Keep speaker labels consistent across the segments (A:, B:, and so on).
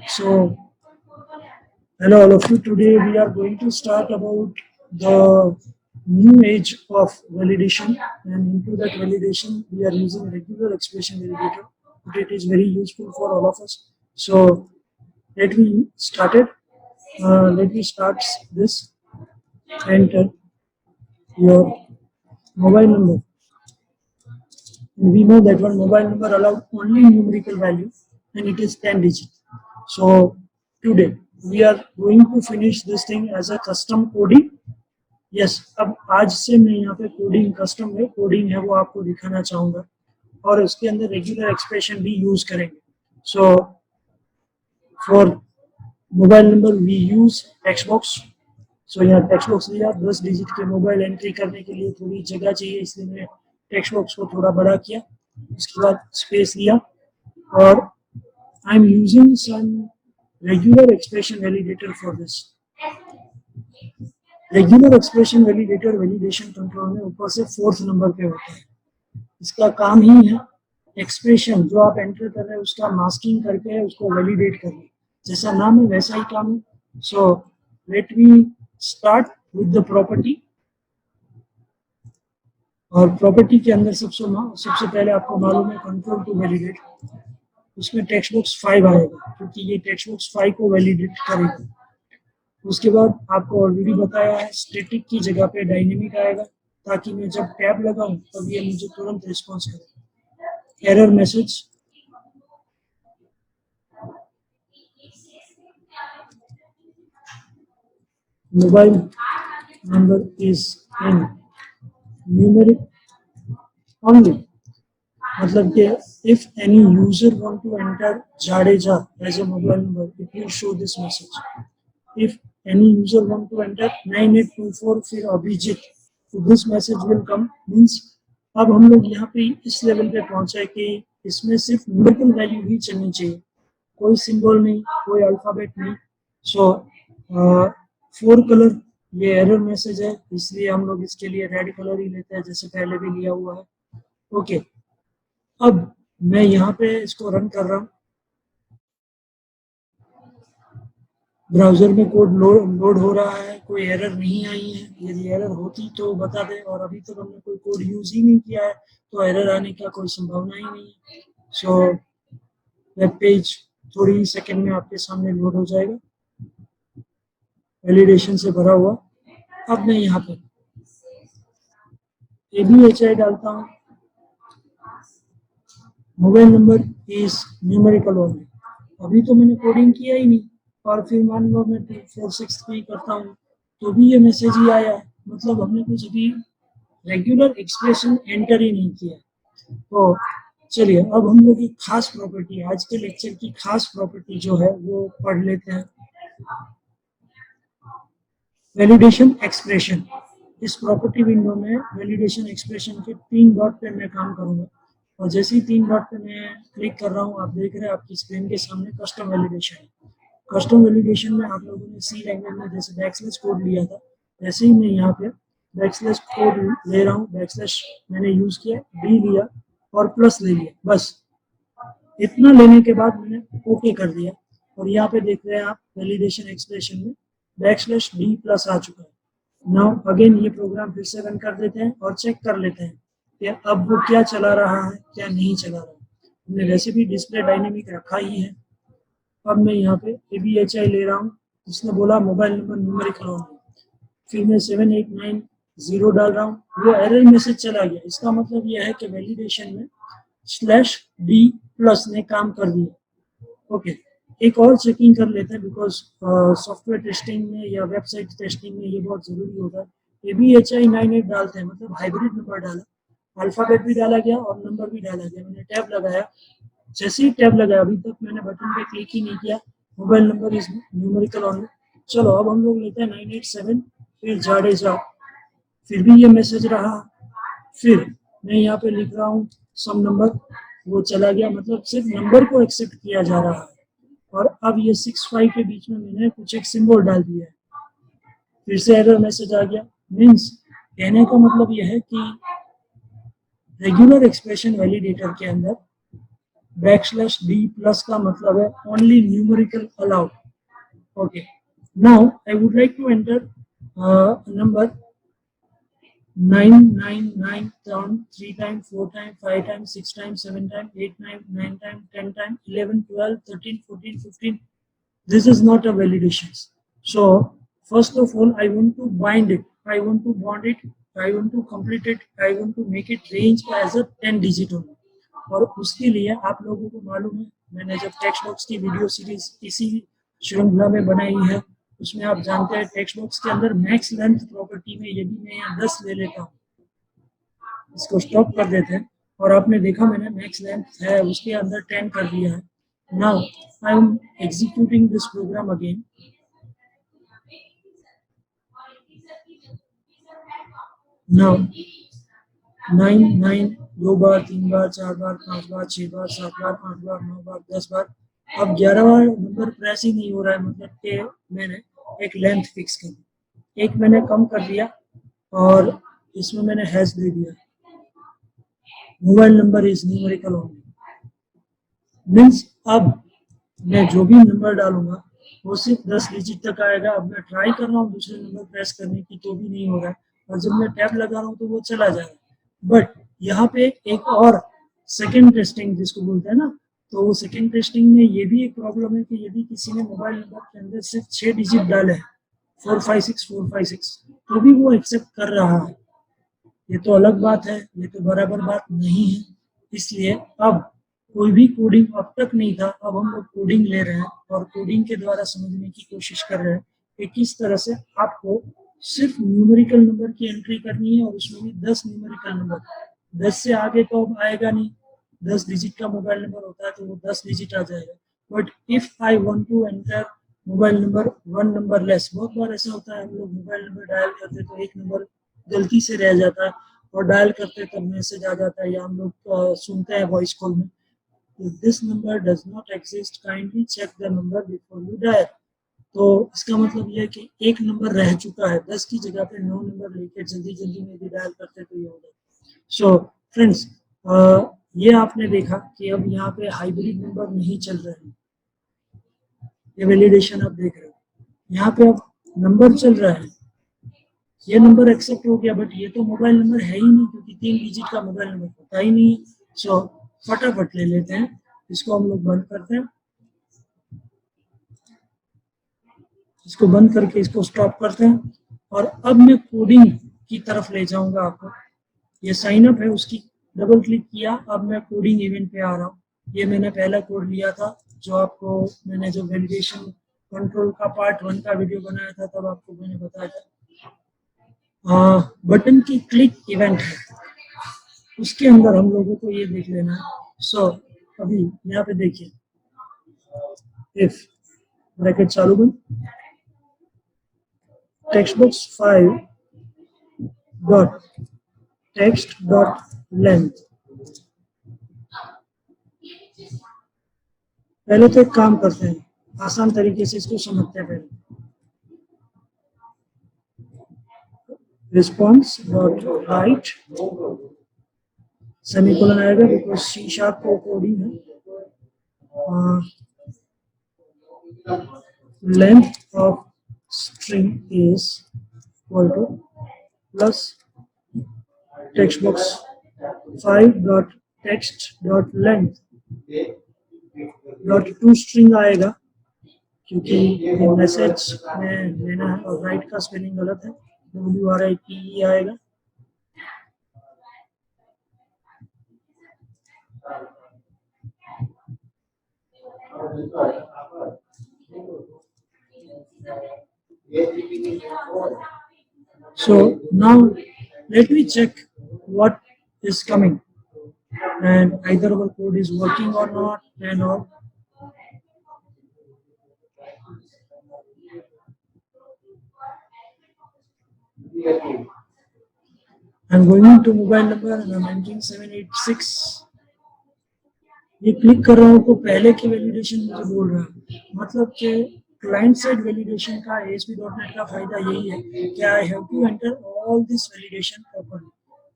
A: So, hello all of you. Today we are going to start about the new age of validation, and into that validation we are using regular expression validator. But it is very useful for all of us. So, let me start it. Let me start this. Enter your mobile number. And we know that one mobile number allowed only numerical value, and it is 10 digits. So today we are going to finish this thing as a custom coding. Yes अब आज से मैं यहाँ पे coding custom में coding है वो आपको दिखाना चाहूँगा और उसके अंदर रेगुलर एक्सप्रेशन भी यूज करेंगे. So for mobile number we use text box. So यहाँ टेक्स्ट बॉक्स लिया 10 डिजिट के मोबाइल एंट्री करने के लिए थोड़ी जगह चाहिए इसलिए मैंने टेक्स्ट बॉक्स को थोड़ा बड़ा किया. उसके बाद स्पेस लिया और I am using some regular expression validator for this. Regular expression validator validation control में ऊपर से 4th नंबर पे होता है. इसका काम ही है एक्सप्रेशन जो आप एंटर कर रहे हैं उसका मास्किंग करके उसको वैलिडेट करना. जैसा नाम है वैसा ही काम है. So let me start with the property. और प्रॉपर्टी के अंदर सबसे पहले आपको मालूम है कंट्रोल टू वैलिडेट. उसमें टेक्स्ट बॉक्स 5 आएगा क्योंकि ये टेक्स्ट बॉक्स 5 को वैलिडेट करेगा. उसके बाद आपको ऑलरेडी बताया है स्टैटिक की जगह पे डायनेमिक आएगा ताकि मैं जब टैब लगाऊं तब ये मुझे तुरंत रिस्पॉन्स करे. Error message mobile number is in numeric only. मतलब कि if any user want to enter Jadeja as a mobile number, it will show this message. If any user want to enter 9824 फिर अभिजीत, तो this message will come. Means अब हम लोग यहाँ पे इस लेवल पे पहुंचे कि इसमें सिर्फ न्यूमेरिकल वैल्यू ही चलनी चाहिए, कोई सिंबल नहीं, कोई अल्फाबेट नहीं. सो 4 कलर ये एरर मैसेज है इसलिए हम लोग इसके लिए रेड कलर ही लेते हैं जैसे पहले भी लिया हुआ है. ओके अब मैं यहाँ पे इसको रन कर रहा हूँ. ब्राउजर में कोड लोड हो रहा है, कोई एरर नहीं आई है. यदि एरर होती तो बता दें और अभी तक हमने कोई कोड यूज ही नहीं किया है तो एरर आने का कोई संभावना ही नहीं है. सो वेब पेज थोड़ी सेकंड में आपके सामने लोड हो जाएगा वैलिडेशन से भरा हुआ. अब मैं यहाँ पे ABHI डालता हूँ. Mobile number is numerical only. अभी तो मैंने कोडिंग किया ही नहीं और फिर मान लो मैं 246 करता हूँ तो भी ये मैसेज ही आया. मतलब हमने कुछ अभी रेगुलर एक्सप्रेशन एंटर ही नहीं किया. तो चलिए अब हम लोग एक खास प्रॉपर्टी आज के लेक्चर की खास प्रॉपर्टी जो है वो पढ़ लेते हैं. Validation expression. इस प्रॉपर्टी विंडो में वैलिडेशन एक्सप्रेशन के 3 डॉट पे मैं काम करूंगा और जैसे ही 3 डॉट पे मैं क्लिक कर रहा हूँ आप देख रहे हैं आपकी स्क्रीन के सामने कस्टम वैलिडेशन. कस्टम वैलिडेशन में आप लोगों ने सी लैंग्वेज में जैसे बैकस्लैश कोड लिया था वैसे ही मैं यहाँ पे बैकस्लैश कोड ले रहा हूँ. बैकस्लैश मैंने यूज किया, डी लिया और प्लस ले लिया. बस इतना लेने के बाद मैंने ओके कर दिया और यहाँ पे देख रहे हैं आप वैलिडेशन एक्सप्रेशन में बैकस्लैश डी प्लस आ चुका है. नाउ अगेन ये प्रोग्राम फिर से रन कर देते हैं और चेक कर लेते हैं कि अब वो क्या चला रहा है क्या नहीं चला रहा है. हमने वैसे भी डिस्प्ले डायनेमिक रखा ही है. अब मैं यहाँ पे ABHI ले रहा हूँ. इसने बोला मोबाइल नंबर न्यूमेरिकल ओनली. फिर मैं 7890 डाल रहा हूँ. वो एरर मैसेज चला गया. इसका मतलब यह है कि वैलिडेशन में /D+ ने काम कर दिया. ओके एक और चेकिंग कर लेते हैं बिकॉज सॉफ्टवेयर टेस्टिंग में या वेबसाइट टेस्टिंग में ये बहुत जरूरी होता है. ABHI 98 डालते हैं मतलब हाइब्रिड नंबर डाला, अल्फाबेट भी डाला गया और नंबर भी डाला गया. मैंने टैब लगाया, जैसे ही टैब लगाया अभी तक मैंने बटन पे क्लिक ही नहीं किया. Mobile number is numerical only. चलो अब हम लोग लेते हैं 987 फिर जाडेजा. फिर भी ये मैसेज रहा. फिर मैं यहाँ पे लिख रहा हूँ सम नंबर, वो चला गया. मतलब सिर्फ नंबर को एक्सेप्ट किया जा रहा है. और अब ये 65 के बीच में मैंने कुछ एक सिंबल डाल दिया है. फिर से एरर मैसेज आ गया. मीन्स कहने का मतलब यह है कि रेगुलर एक्सप्रेशन वैलिडेटर के अंदर बैकस्लैश d प्लस का मतलब है only numerical allowed. Okay. Now I would like to enter number 9, 9, 9 down 3 times, 4 times, 5 times, 6 times, 7 times, 8 times, 9 times, 10 times, 11, 12, 13, 14, 15. This is not a validation. So first of all, I want to bind it. I want to bond it. I want to complete it. I want to make it range as a 10 digit only. और उसके लिए आप लोगों को मालूम है, मैंने जब टेक्स्ट बॉक्स की वीडियो सीरीज इसी श्रृंखला में बनाई है, उसमें आप जानते हैं टेक्स्ट बॉक्स के अंदर मैक्स लेंथ प्रॉपर्टी में यदि मैं यहाँ 10 ले लेता हूँ, इसको स्टॉप कर देते हैं और आपने देखा मैंने मैक्स लेंथ है उसके अंदर 10 कर दिया है. Now I am executing this program again. Now 9, 9 2 बार, 3 बार, 4 बार, 5 बार, 6 बार, 7 बार, 8 बार, 9 बार, 10 बार. अब 11 बार नंबर प्रेस ही नहीं हो रहा है, मतलब कि मैंने एक लेंथ फिक्स कर दी, एक मैंने कम कर दिया और इसमें मैंने हैश दे दिया, mobile number is numerical only. Means अब मैं जो भी नंबर डालूंगा वो सिर्फ 10 डिजिट तक आएगा. अब मैं ट्राई कर रहा हूँ दूसरे नंबर प्रेस करने की तो भी नहीं हो रहा है, और जब मैं टैब लगा रहा हूँ तो वो चला जा रहा है. बट यहाँ पे एक और सेकेंड टेस्टिंग जिसको बोलते हैं ना, तो वो सेकेंड टेस्टिंग में ये भी एक प्रॉब्लम है कि यदि किसी ने मोबाइल नंबर के अंदर सिर्फ 6 डिजिट डाले हैं 456 तो भी वो एक्सेप्ट कर रहा है. ये तो अलग बात है, ये तो बराबर बात नहीं है. इसलिए अब कोई भी कोडिंग अब तक नहीं था, अब हम लोग कोडिंग ले रहे हैं और कोडिंग के द्वारा समझने की कोशिश कर रहे हैं कि किस तरह से आपको सिर्फ न्यूमेरिकल नंबर की एंट्री करनी है और उसमें भी 10 न्यूमेरिकल नंबर. 10 से आगे तो अब आएगा नहीं, 10 डिजिट का मोबाइल नंबर होता है तो वो 10 डिजिट आ जाएगा. But if I want to enter mobile number 1 number less, बहुत बार ऐसा होता है हम लोग मोबाइल नंबर डायल करते तो एक नंबर गलती से रह जाता है और डायल करते तब मैसेज आ जाता है या हम लोग सुनते हैं वॉइस कॉल में, this number does not exist, kindly check the number before you dial. तो इसका मतलब यह है कि एक नंबर रह चुका है, 10 की जगह पे 9 नंबर लेके जल्दी जल्दी में भी डायल करते तो ये होगा. सो फ्रेंड्स, ये आपने देखा कि अब यहाँ पे हाइब्रिड नंबर नहीं चल रहे हैं, ये वैलिडेशन आप देख रहे हो. यहाँ पे अब नंबर चल रहा है, ये नंबर एक्सेप्ट हो गया, बट ये तो मोबाइल नंबर है ही नहीं क्योंकि 3 डिजिट का मोबाइल नंबर होता ही नहीं. सो फटाफट ले लेते हैं, इसको हम लोग बंद करते हैं, इसको बंद करके इसको स्टॉप करते हैं. और अब मैं कोडिंग की तरफ ले जाऊंगा आपको. ये साइन अप है, उसकी डबल क्लिक किया, अब मैं कोडिंग इवेंट पे आ रहा हूँ. ये मैंने पहला कोड लिया था जो आपको मैंने जो वैलिडेशन कंट्रोल का पार्ट 1 का वीडियो बनाया था तब आपको मैंने बताया था. बटन की क्लिक इवेंट है, उसके अंदर हम लोगों को ये देख लेना है. सो अभी यहाँ पे देखिए, इफ ब्रैकेट चालू बंद, text box 5 dot text dot length. पहले तो एक काम करते हैं, आसान तरीके से इसको समझते हैं. पहले रिस्पॉन्स डॉट राइट सेमीकोलन आएगा बिकॉज सी शार्प को कोडिंग है. Length of string is equal two plus text box 5 dot text dot length dot to string आएगा क्योंकि ये मैसेज में लेना है और राइट का स्पेलिंग गलत है, WRITE आएगा. So now let me check what is coming and either our code is working or not and all. I'm going into mobile number and I'm entering 786. ये क्लिक कर रहा हूँ तो पहले की वैलिडेशन मुझे बोल रहा है, मतलब कि क्लाइंट साइड वैलिडेशन का ASP.NET का फायदा यही है कि I have to enter all this validation properly.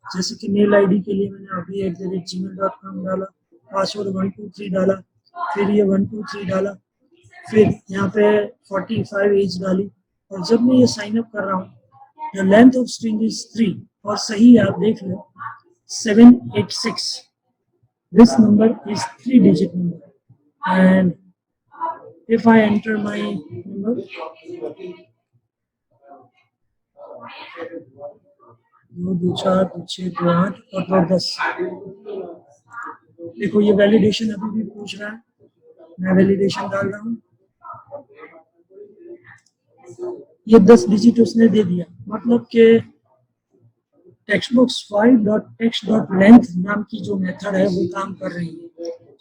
A: जैसे कि मेल आईडी के लिए मैंने अभी @gmail.com डाला, पासवर्ड 123 डाला, फिर ये 123 डाला, फिर यहाँ पे 45 एज डाली, और जब मैं ये साइन अप कर रहा हूँ, the length of string is 3, और सही आप देख लो 786, this number is 3-digit number, and if I enter my number 2 2 4 2 6 2 8 और 2 10, देखो ये वैलिडेशन अभी भी पूछ रहा है, मैं वैलिडेशन डाल रहा हूँ, ये 10 डिजिट उसने दे दिया, मतलब कि टेक्स्टबॉक्स 5.text.length नाम की जो मेथड है वो काम कर रही है।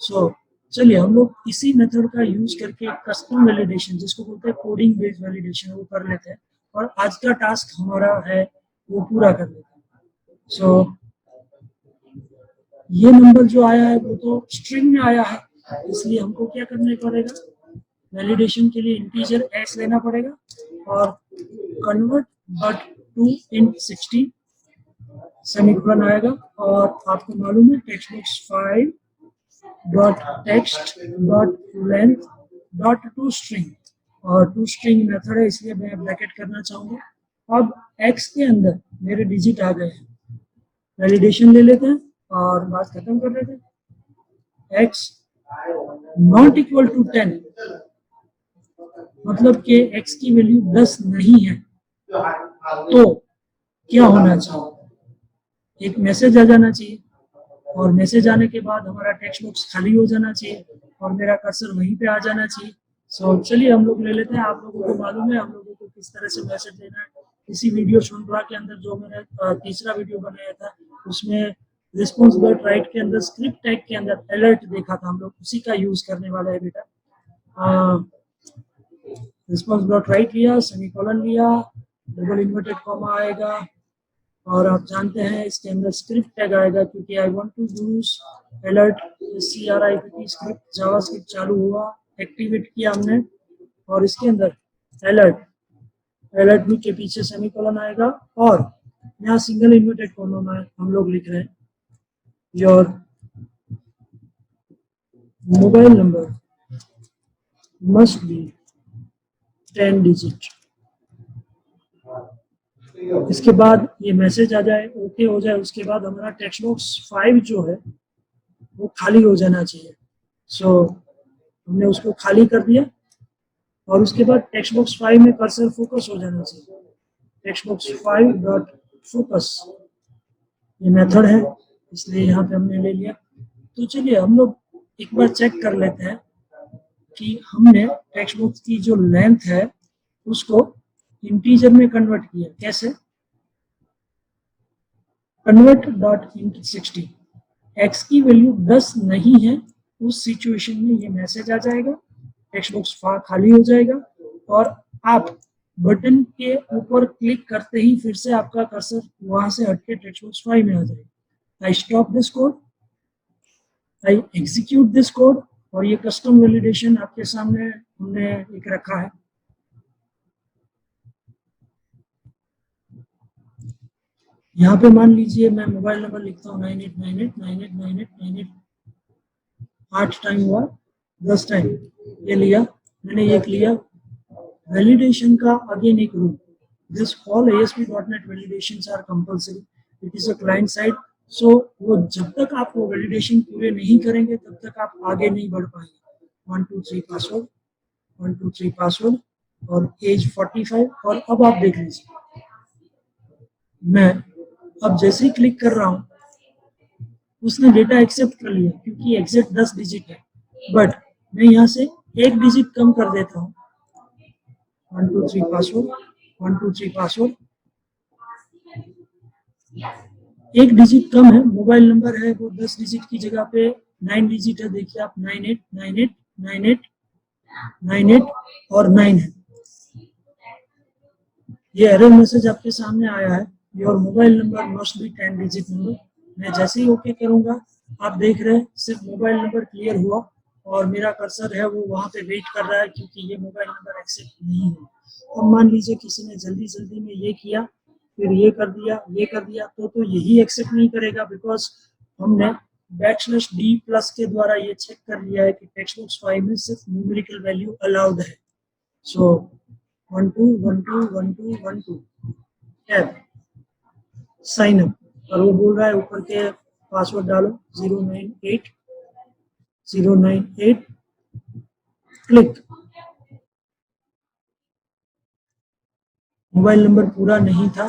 A: सो चलिए हम लोग इसी मेथड का यूज करके कस्टम वैलिडेशन, जिसको बोलते हैं कोडिंग बेस्ड वैलिडेशन, वो कर लेते हैं, और आज का टास्क हमारा है वो पूरा कर लेते हैं। सो ये नंबर जो आया है वो तो स्ट्रिंग में आया है, इसलिए हमको क्या करना पड़ेगा, वैलिडेशन के लिए इंटीजर x लेना पड़ेगा और convert but to int 60 semicolon आएगा, और आपको मालूम है टेक्स्टबॉक्स 5.text.length.toString, और toString मेथड है इसलिए मैं ब्रैकेट करना चाहूँगा। अब x के अंदर मेरे डिजिट आ गए हैं, वैलिडेशन ले लेते हैं और बात खत्म कर लेते हैं। x नॉट इक्वल टू 10, मतलब कि x की वैल्यू 10 नहीं है, तो क्या होना चाहिए, एक मैसेज आ जाना चाहिए, और मैसेज आने के बाद हमारा टेक्स्ट बॉक्स खाली हो जाना चाहिए और मेरा कर्सर वहीं पे आ जाना चाहिए। सो चलिए हम लोग ले लेते हैं, आप लोगों को मालूम है हम लोगों को किस तरह से मैसेज देना है। इसी वीडियो श्रृंखला के अंदर जो मैंने तीसरा वीडियो बनाया था उसमें रिस्पॉन्स डॉट राइट के अंदर स्क्रिप्ट टैग के अंदर अलर्ट देखा था, हम लोग उसी का यूज करने वाला है बेटा। रिस्पॉन्स डॉट राइट लिया, सेमीकोलन लिया, डबल इन्वर्टेड कॉमा आएगा, और आप जानते हैं इसके अंदर स्क्रिप्ट टैग आएगा, क्योंकि I want to use alert CRIPT script JavaScript चालू हुआ, एक्टिवेट किया हमने, और इसके अंदर अलर्ट के पीछे सेमीकोलन आएगा, और यहाँ सिंगल इन्वर्टेड कॉमा में हम लोग लिख रहे हैं your mobile number must be 10 digit. इसके बाद ये मैसेज आ जाए, ओके हो जाए, उसके बाद हमारा टेक्स्ट बॉक्स 5 जो है वो खाली हो जाना चाहिए। सो हमने उसको खाली कर दिया, और उसके बाद टेक्स्ट बॉक्स 5 में कर्सर फोकस हो जाना चाहिए, टेक्स्ट बॉक्स 5 डॉट फोकस, ये मेथड है इसलिए यहाँ पे हमने ले लिया। तो चलिए हम लोग एक बार चेक कर लेते हैं कि हमने टेक्स्ट बॉक्स की जो लेंथ है उसको इंटीजर में कन्वर्ट किया, कैसे, कन्वर्ट डॉट इंट 60, x की वैल्यू 10 नहीं है, उस सिचुएशन में ये मैसेज आ जाएगा, टेक्स्ट बॉक्स खाली हो जाएगा, और आप बटन के ऊपर क्लिक करते ही फिर से आपका कर्सर वहां से हटके टेक्स्ट बॉक्स 5 में आ जाएगा। I stop this code, I execute this code, और ये कस्टम वैलिडेशन आपके सामने हमने एक रखा है। यहाँ पे मान लीजिए मैं मोबाइल नंबर लिखता हूँ 9898989898, 8 टाइम हुआ, 10 टाइम ये लिया, मैंने एक लिया। वैलिडेशन का अगेन एक rule, this all ASP.NET validations are compulsory, it is a client side, so वो जब तक आप वो वैलिडेशन पूरे नहीं करेंगे तब तक आप आगे नहीं बढ़ पाएंगे। 1 2 3 पासवर्ड, 1 2 3 पासवर्ड, और एज 45, और अब आप देख लीजिए मैं अब जैसे ही क्लिक कर रहा हूँ उसने डेटा एक्सेप्ट कर लिया, क्योंकि एग्जैक्ट 10 डिजिट है, बट मैं यहाँ से एक डिजिट कम कर देता हूँ, 1 2 3 पासवर्ड, 1 2 3 पासवर्ड, एक डिजिट कम है, मोबाइल नंबर है वो 10 डिजिट की जगह पे 9 डिजिट है, देखिए आप 98989898 और 9 है। ये एरर मैसेज आपके सामने आया है, your mobile number must be 10 digit number. मैं जैसे ही ओके करूंगा आप देख रहे हैं सिर्फ मोबाइल नंबर क्लियर हुआ, और मेरा कर्सर है वो वहां पे वेट कर रहा है, क्योंकि ये मोबाइल नंबर एक्सेप्ट नहीं है। अब मान लीजिए किसी ने जल्दी में ये किया, फिर ये कर दिया, तो यही एक्सेप्ट नहीं करेगा, बिकॉज हमने \d प्लस के द्वारा ये चेक कर लिया है कि टेक्स्ट बॉक्स 5 में सिर्फ न्यूमेरिकल वैल्यू अलाउड है। सो 1 2 1 2 1 2 1 2 टैब साइन अप, और वो बोल रहा है ऊपर के पासवर्ड डालो 098 क्लिक। मोबाइल नंबर पूरा नहीं था,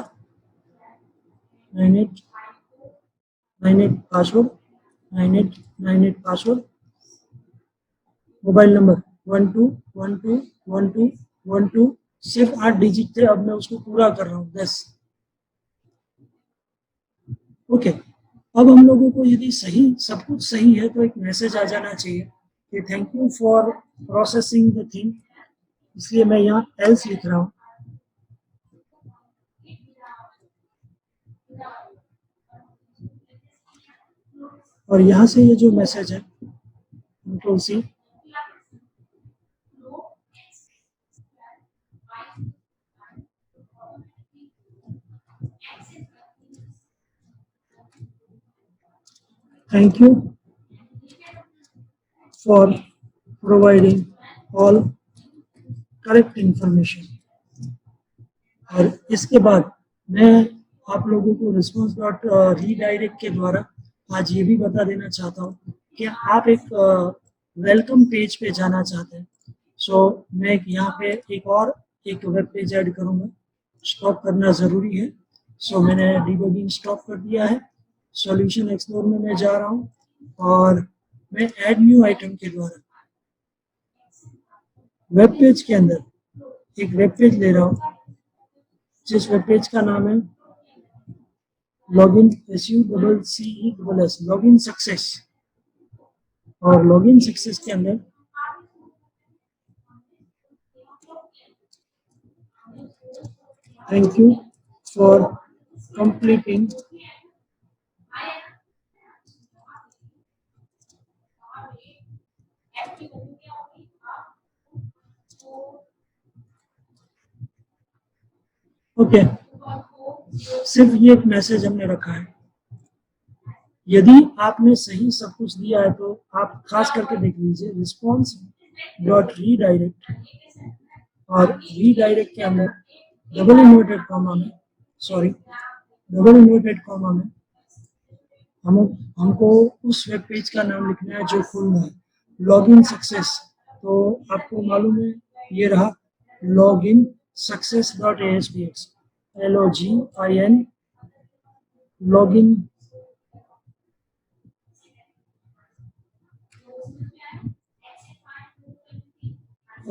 A: 9898 पासवर्ड, 9898 पासवर्ड, मोबाइल नंबर 12121212, सिर्फ 8 डिजिट थे, अब मैं उसको पूरा कर रहा हूँ 10। ओके, अब हम लोगों को यदि सही सब कुछ सही है तो एक मैसेज आ जाना चाहिए कि thank you for processing the thing, इसलिए मैं यहाँ एल्स लिख रहा हूँ। और यहाँ से ये जो मैसेज है control C, thank you for providing all correct information. और इसके बाद मैं आप लोगों को रिस्पॉन्स डॉट रीडायरेक्ट के द्वारा आज ये भी बता देना चाहता हूँ कि आप एक वेलकम पेज पे जाना चाहते हैं। सो मैं यहाँ पे एक वेब पेज ऐड करूँगा, स्टॉप करना ज़रूरी है। सो मैंने डिबगिंग स्टॉप कर दिया है, सॉल्यूशन एक्सप्लोर में मैं जा रहा हूँ और मैं ऐड न्यू आइटम के द्वारा वेब पेज के अंदर एक वेब पेज ले रहा हूँ, जिस वेब पेज का नाम है लॉगिन SUCCESS लॉगिन सक्सेस। और लॉगिन सक्सेस के अंदर thank you for completing okay, सिर्फ ये एक मैसेज हमने रखा है। यदि आपने सही सब कुछ दिया है तो आप खास करके देख लीजिए रिस्पॉन्स डॉट रीडायरेक्ट, और रीडायरेक्ट के अंदर डबल इन्वर्टेड कॉमा में हमको उस वेब पेज का नाम लिखना है जो खुल है, लॉगिन सक्सेस। तो आपको मालूम है ये रहा login success dot ASPX, LOGIN login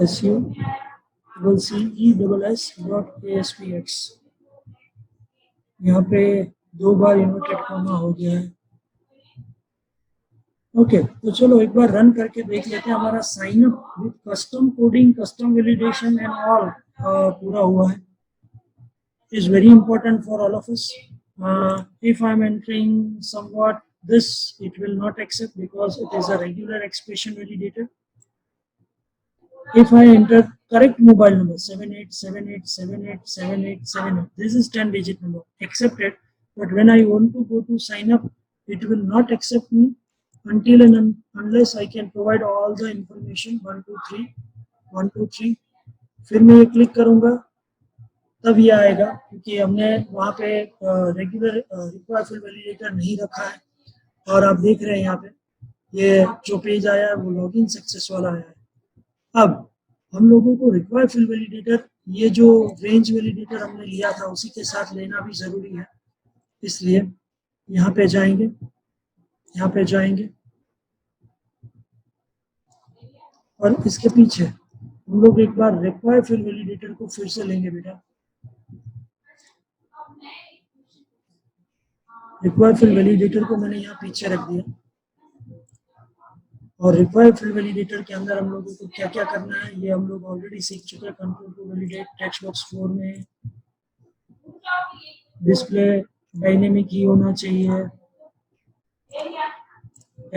A: SUCCESS.ASPX। यहाँ पे 2 बार इन्वर्टेड कॉमा हो गया है। ओके, तो चलो एक बार रन करके देख लेते हैं। हमारा sign up with custom coding, custom validation and all पूरा हुआ है। Is very important for all of us. If I am entering somewhat this, it will not accept because it is a regular expression validator. If I enter correct mobile number 7878787878, this is 10 digit number, accepted. But when I want to go to sign up, it will not accept me until and unless I can provide all the information 1 2 3 1 2 3। फिर मैं ये click करूंगा तब ये आएगा, क्योंकि हमने वहाँ पे रेगुलर रिक्वायर फील्ड वैलिडेटर नहीं रखा है। और आप देख रहे हैं यहाँ पे ये जो पेज आया है वो लॉगिन सक्सेस वाला आया है। अब हम लोगों को रिक्वायर फील्ड वैलिडेटर, ये जो रेंज वैलिडेटर हमने लिया था उसी के साथ लेना भी ज़रूरी है। इसलिए यहाँ पे जाएंगे और इसके पीछे हम लोग एक बार रिक्वायर फील्ड वैलिडेटर को फिर से लेंगे बेटा। रिक्वायर फील्ड वैलिडेटर को मैंने यहाँ पीछे रख दिया, और रिक्वायर फील्ड वैलिडेटर के अंदर हम लोगों को क्या क्या करना है ये हम लोग ऑलरेडी सीख चुके हैं। Control to validate text box 4 में डिस्प्ले डायनेमिक ही होना चाहिए,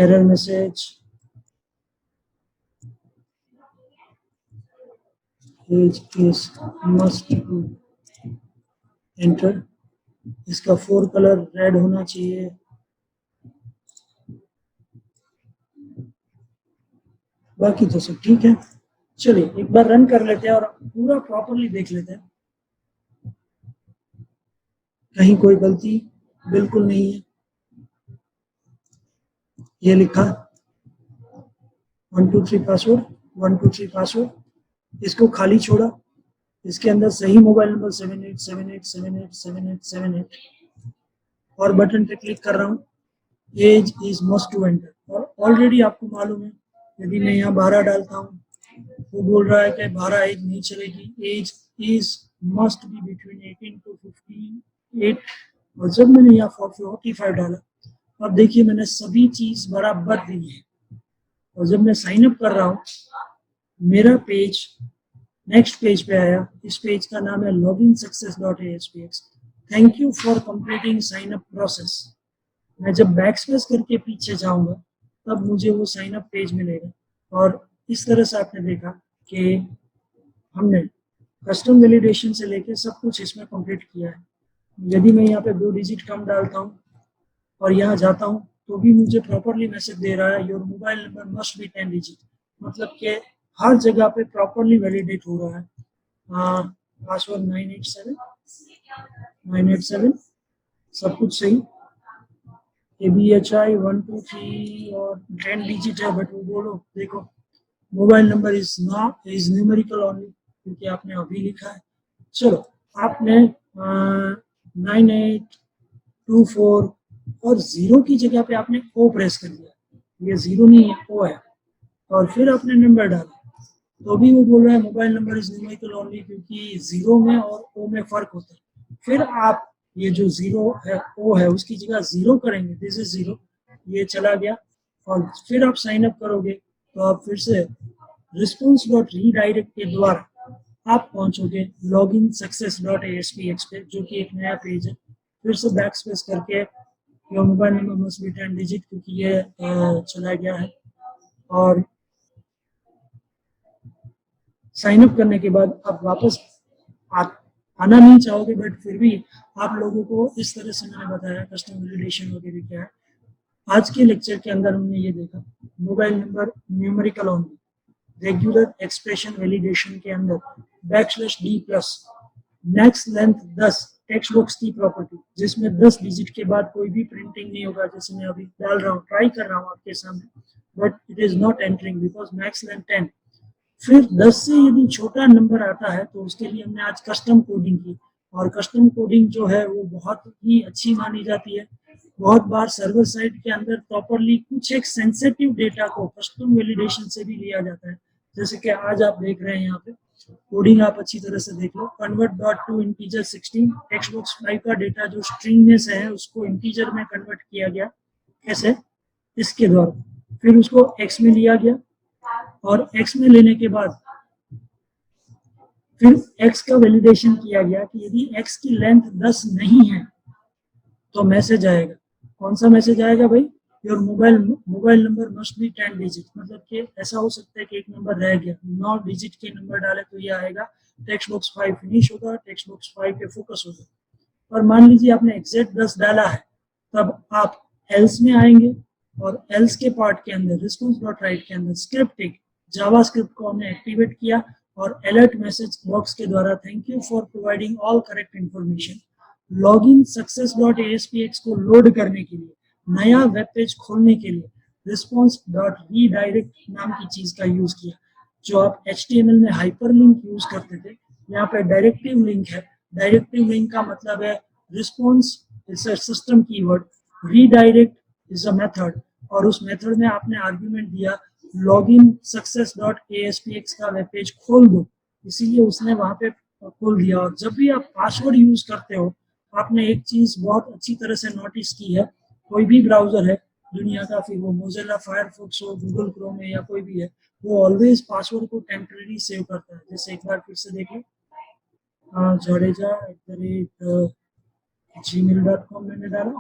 A: error message is must to enter, इसका 4 कलर रेड होना चाहिए, बाकी तो सब ठीक है। चलिए एक बार रन कर लेते हैं और पूरा प्रॉपरली देख लेते हैं, कहीं कोई गलती बिल्कुल नहीं है। ये लिखा 1 2 3 पासवर्ड, 1 2 3 पासवर्ड, इसको खाली छोड़ा, इसके अंदर सही मोबाइल नंबर 7878787878 और बटन पे क्लिक कर रहा हूँ, age is must to enter. और ऑलरेडी आपको मालूम है, यदि मैं यहाँ 12 डालता हूँ, वो बोल रहा है कि 12 एज नहीं चलेगी, age is must be between 18 to 58। और जब मैंने यहाँ 45 डाला, अब देखिए मैंने सभी चीज बराबर दी है। और जब मैं साइन अप कर रहा हूँ, मेरा पेज नेक्स्ट पेज पे आया। इस पेज का नाम है loginsuccess.aspx। Thank you for completing sign up process. मैं जब बैक स्पेस करके पीछे जाऊंगा तब मुझे वो साइन अप पेज मिलेगा। और इस तरह से आपने देखा कि हमने कस्टम वैलिडेशन से लेके सब कुछ इसमें कंप्लीट किया है। यदि मैं यहाँ पे 2 डिजिट कम डालता हूँ और यहाँ जाता हूँ तो भी मुझे प्रॉपरली मैसेज दे रहा है your mobile number must be 10 digit, मतलब कि हर जगह पे प्रॉपरली वैलिडेट हो रहा है। पासवर्ड 987 सब कुछ सही। ABHI 1 2 3 और 10 डिजिट है, बट वो बोलो देखो mobile number is numerical only, क्योंकि आपने अभी लिखा है। चलो आपने 9824 और 0 की जगह पे आपने O प्रेस कर दिया, ये 0 नहीं है O है, और फिर आपने नंबर डाला, तो भी वो बोल रहा है mobile number is numerical only, क्योंकि 0 में और O में फर्क होता है। फिर आप ये जो 0 है O है उसकी जगह 0 करेंगे, दिस इज 0, ये चला गया। और फिर आप साइन अप करोगे तो आप फिर से response.redirect के द्वारा आप पहुंचोगे loginsuccess.aspx पे, जो कि एक नया पेज है। फिर से बैक स्पेस करके your mobile number must be 10 digit, क्योंकि ये चला गया है। और साइन अप करने के बाद आप वापस आना नहीं चाहोगे, बट फिर भी आप लोगों को इस तरह से मैंने बताया कस्टम वैलिडेशन वगैरह क्या है। आज के लेक्चर के अंदर हमने ये देखा mobile number numerical only, regular expression validation के अंदर \d+, max length 10, text box की प्रॉपर्टी जिसमें 10 डिजिट के बाद कोई भी प्रिंटिंग नहीं होगा, जैसे मैं अभी डाल रहा हूँ, ट्राई कर रहा हूँ आपके सामने, but it is not entering because max length 10। फिर 10 से यदि छोटा नंबर आता है तो उसके लिए हमने आज कस्टम कोडिंग की, और कस्टम कोडिंग जो है वो बहुत ही अच्छी मानी जाती है। बहुत बार सर्वर साइड के अंदर प्रॉपरली कुछ एक सेंसिटिव डेटा को कस्टम वैलिडेशन से भी लिया जाता है, जैसे कि आज आप देख रहे हैं यहाँ पे कोडिंग, आप अच्छी तरह से देख लो। Convert dot to integer 16, text box 5 का डेटा जो स्ट्रिंग में से है उसको इंटीजर में कन्वर्ट किया गया, कैसे, इसके द्वारा। फिर उसको एक्स में लिया गया, और x में लेने के बाद फिर x का वैलिडेशन किया गया कि यदि x की लेंथ 10 नहीं है तो मैसेज आएगा। कौन सा मैसेज आएगा भाई, your mobile number must be 10 digit, मतलब कि ऐसा हो सकता है कि एक नंबर रह गया, 9 डिजिट के नंबर डाले तो ये आएगा। टेक्स्ट बॉक्स 5 फिनिश होगा, टेक्स्ट बॉक्स 5 पे फोकस होगा। और मान लीजिए आपने एग्जैक्ट 10 डाला है, तब आप एल्स में आएंगे, और एल्स के पार्ट के अंदर response.write के अंदर स्क्रिप्ट जावास्क्रिप्ट को हमने एक्टिवेट किया, और अलर्ट मैसेज बॉक्स के द्वारा thank you for providing all correct information, loginsuccess.aspx को लोड करने के लिए, नया वेब पेज खोलने के लिए response.redirect नाम की चीज का यूज किया, जो आप HTML में हाइपरलिंक यूज करते थे, यहाँ पे डायरेक्टिव लिंक है। डायरेक्टिव लिंक का मतलब है response is a system keyword, redirect is a method, और उस मेथड में आपने आर्गुमेंट दिया loginsuccess.aspx का वेब पेज खोल दो, इसीलिए उसने वहां पे खोल दिया। और जब भी आप पासवर्ड यूज करते हो, आपने एक चीज बहुत अच्छी तरह से नोटिस की है, कोई भी ब्राउजर है दुनिया का, फिर वो मोजिला फायरफॉक्स हो, गूगल क्रोम है, या कोई भी है, वो ऑलवेज पासवर्ड को टेम्परेरी सेव करता है। जैसे एक बार फिर से देखिए, jadeja@gmail.com मैंने डाला,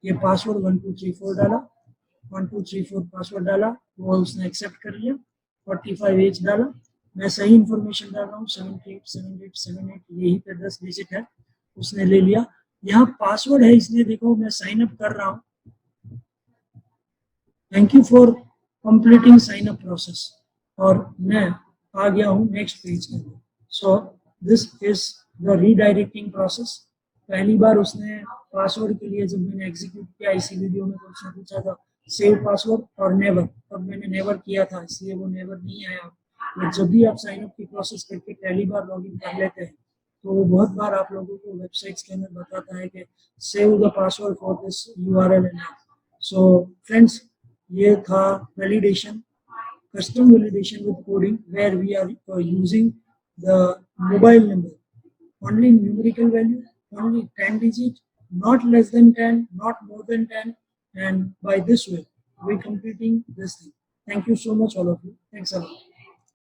A: ये पासवर्ड 1234 डाला, 1234 पासवर्ड डाला, वो उसने एक्सेप्ट कर लिया। 45 एज डाला, मैं सही इंफॉर्मेशन डाल रहा हूँ, 787878, यही पे 10 डिजिट है, उसने ले लिया। यहाँ पासवर्ड है, इसलिए देखो मैं साइन अप कर रहा हूँ, thank you for completing sign up process. और मैं आ गया हूँ नेक्स्ट पेज के अंदर. So this is the redirecting process. पहली बार उसने पासवर्ड के लिए जब मैंने एग्जीक्यूट किया इसी वीडियो में, तो उसने पूछा था सेव पासवर्ड और नेवर. तब मैंने नेवर किया था, इसलिए वो नेवर नहीं आया. तो जब भी आप साइन अप की प्रोसेस करके पहली बार लॉगिन कर लेते हैं, तो वो बहुत बार आप लोगों को वेबसाइट्स के अंदर बताता है कि save the password for this URL and all. So friends, ये था validation, custom validation with coding, where we are using the mobile number, only numerical value, only 10 digit, not less than 10, not more than 10, and by this way we completing this thing. Thank you so much all of you. Thanks a lot.